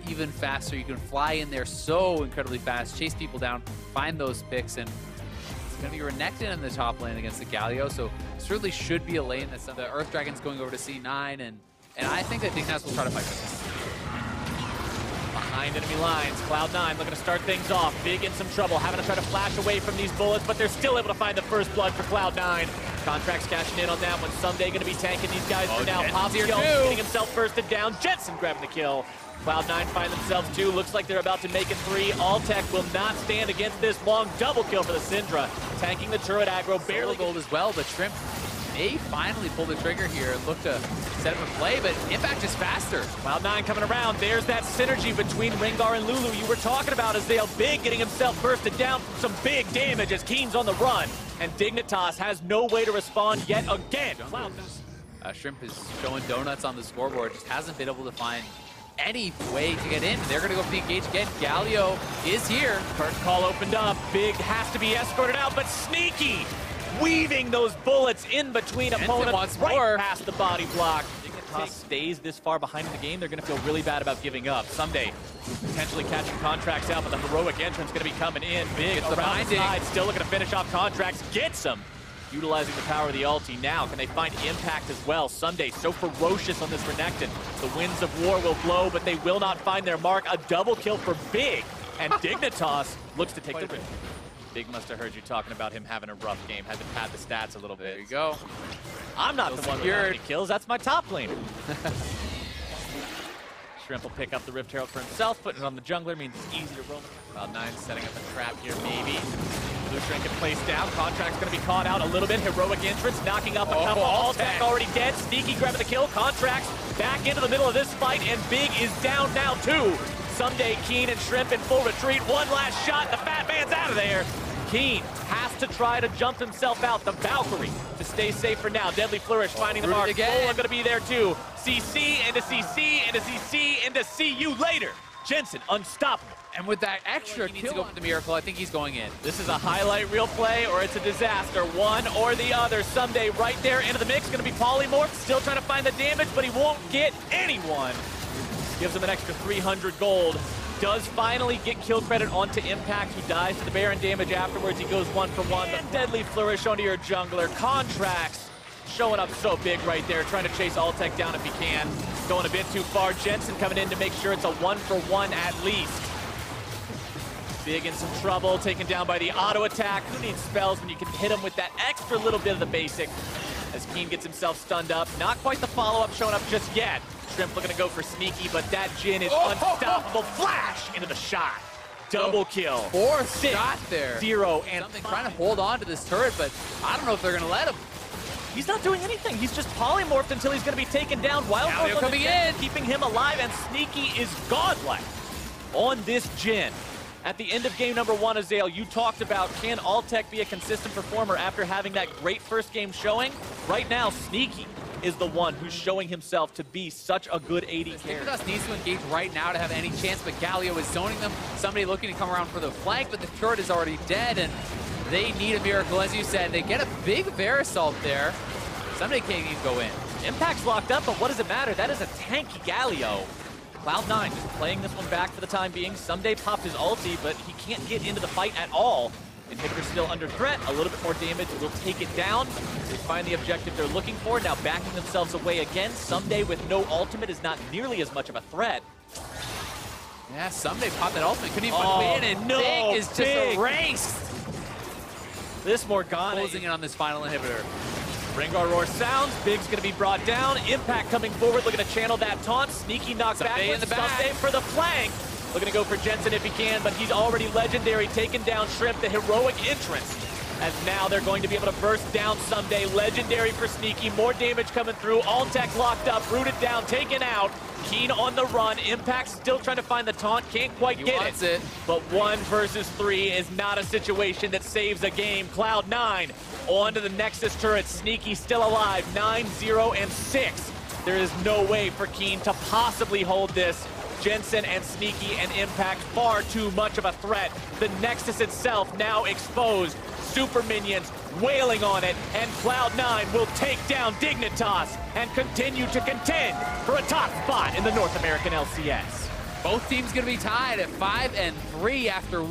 even faster. You can fly in there so incredibly fast, chase people down, find those picks, and it's going to be Renekton in the top lane against the Galio, so certainly should be a lane that the Earth Dragon's going over to C9, and I think that Dignitas will try to fight for this. Behind enemy lines, Cloud9 looking to start things off. Big in some trouble, having to try to flash away from these bullets, but they're still able to find the first blood for Cloud9. Contracts cashing in on that one. Someday going to be tanking these guys for now. Pop's getting himself bursted down. Jensen grabbing the kill. Cloud9 find themselves two. Looks like they're about to make it three. Alltech will not stand against this long double kill for the Syndra. Tanking the turret aggro, barely gold as well, but Shrimp may finally pull the trigger here and look to set up a play, but Impact is faster. Cloud9 coming around. There's that synergy between Rengar and Lulu you were talking about. Azale Big getting himself bursted down from some big damage as Keen's on the run. And Dignitas has no way to respond yet again. Shrimp is showing donuts on the scoreboard, just hasn't been able to find any way to get in. They're going to go for the engage again. Galio is here. Curtain call opened up. Big has to be escorted out, but Sneaky weaving those bullets in between opponents right past the body block. Dignitas stays this far behind in the game, they're going to feel really bad about giving up. Someday, potentially catching contracts out, but the heroic entrance going to be coming in. Big around the side, still looking to finish off contracts. Gets them. Utilizing the power of the ulti now. Can they find Impact as well? Sunday so ferocious on this Renekton. The winds of war will blow, but they will not find their mark. A double kill for Big. And Dignitas looks to take the risk. Big must have heard you talking about him having a rough game. Had to pad the stats a little bit. There you go. I'm not the one with any kills. That's my top laner. Shrimp will pick up the Rift Herald for himself. Putting it on the jungler means it's easy to roam. Cloud9 setting up a trap here, maybe. Blue Shrink can place down. Contract's going to be caught out a little bit. Heroic entrance, knocking up a couple. Alltech already dead. Sneaky grabbing the kill. Contracts back into the middle of this fight, and Big is down now too. Someday Keen and Shrimp in full retreat. One last shot. The fat man's out of there. Keen has to try to jump himself out. The Valkyrie to stay safe for now. Deadly Flourish finding the mark. Again. Going to be there too. CC into CC into CC into see you later. Jensen unstoppable. And with that extra kill, he needs to go for the miracle. I think he's going in. This is a highlight reel play, or it's a disaster. One or the other. Someday right there into the mix. Going to be polymorphed. Still trying to find the damage, but he won't get anyone. Gives him an extra 300 gold. Does finally get kill credit onto Impact, who dies to the Baron damage afterwards. He goes 1 for 1. And Deadly Flourish onto your jungler. Contracts showing up so big right there, trying to chase Alltech down if he can. Going a bit too far. Jensen coming in to make sure it's a 1 for 1 at least. Big in some trouble, taken down by the auto attack. Who needs spells when you can hit him with that extra little bit of the basic? As Keen gets himself stunned up. Not quite the follow-up showing up just yet. Shrimp looking to go for Sneaky, but that Jin is unstoppable. Flash into the shot. Double kill. Fourth shot there. 0 and something trying to hold on to this turret, but I don't know if they're going to let him. He's not doing anything. He's just polymorphed until he's going to be taken down. Wildfire coming in, keeping him alive, and Sneaky is godlike on this Jin. At the end of game number 1, Azale, you talked about, can Alltech be a consistent performer after having that great first game showing? Right now, Sneaky is the one who's showing himself to be such a good AD carry. Dignitas needs to engage right now to have any chance, but Galio is zoning them. Somebody looking to come around for the flank, but the turret is already dead, and they need a miracle. As you said, they get a big Verisalt there. Somebody can't even go in. Impact's locked up, but what does it matter? That is a tanky Galio. Cloud9 just playing this one back for the time being. Someday popped his ulti, but he can't get into the fight at all. Inhibitor still under threat. A little bit more damage will take it down. They find the objective they're looking for. Now backing themselves away again. Someday with no ultimate is not nearly as much of a threat. Yeah, Someday popped that ultimate. Couldn't even win, and Big is just erased. This Morgana closing in on this final inhibitor. Rengar roar sounds. Big's going to be brought down. Impact coming forward, looking to channel that taunt. Sneaky knocked back in the back. Someday for the flank. Looking to go for Jensen if he can, but he's already legendary, taking down Shrimp, the heroic entrance. As now they're going to be able to burst down Someday. Legendary for Sneaky, more damage coming through. Alltech locked up, rooted down, taken out. Keen on the run. Impact still trying to find the taunt, can't quite get it. But 1 versus 3 is not a situation that saves a game. Cloud9 onto the Nexus turret. Sneaky still alive, 9-0 and 6. There is no way for Keen to possibly hold this. Jensen and Sneaky and Impact far too much of a threat. The Nexus itself now exposed. Super minions wailing on it, and Cloud9 will take down Dignitas and continue to contend for a top spot in the North American LCS. Both teams going to be tied at 5-3 after